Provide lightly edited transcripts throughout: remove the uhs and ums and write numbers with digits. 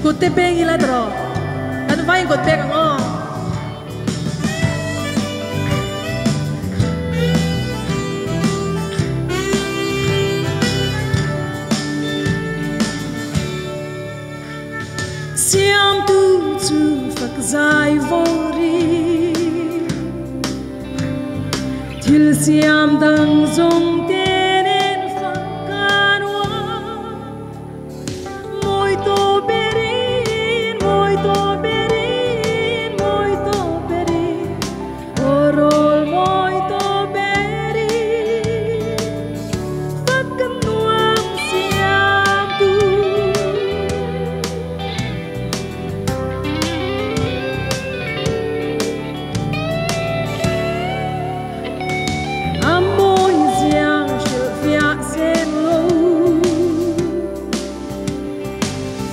Kutte peng ila tro. Ano ba yung kutte kang o? Siam tu phak zai vori Til siam dang zong tenen fakanwa Muito berin Orol muito berin Fakanwang siam tu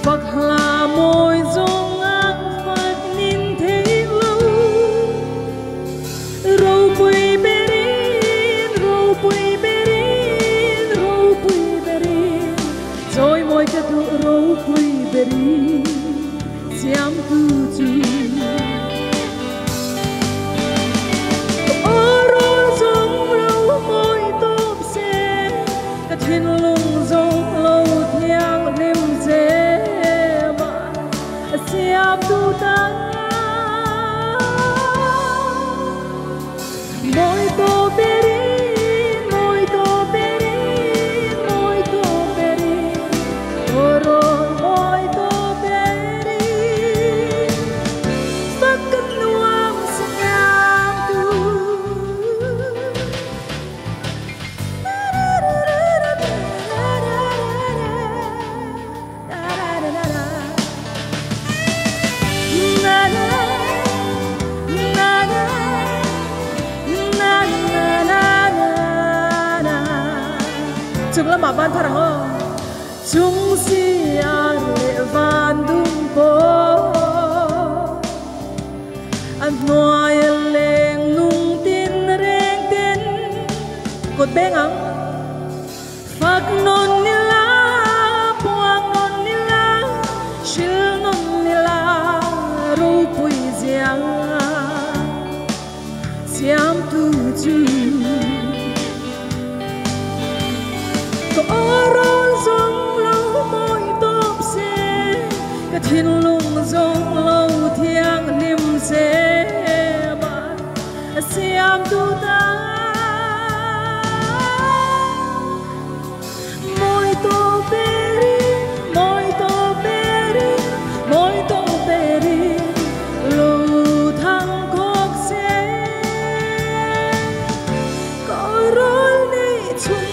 Phật là môi dung ác Phật nín thế lâu Râu bùi bê rin Rồi môi cho tụ râu bùi bê rin Siam tu chú Ô rô dung râu môi tốp xe Cả thiên lung dung lâu thiang liêm dê Siam tu ta Muito berin Orol muito berin Fakanwang siam tu Chúng là mà ban thằng ho chúng si ar le van dum po an noai leng nung tin reng ten cột beng ang phak non nila puang non nila shil non nila ru pui ziang siam tu chu Orol dung lâu môi tốp xe Cả thiên lung dung lâu thiang niềm xe bạn Siam tu ta Muito berin Lưu thăng khóc xe Có rol ni chung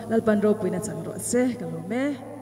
Lalpan ro puina sang ro se kalome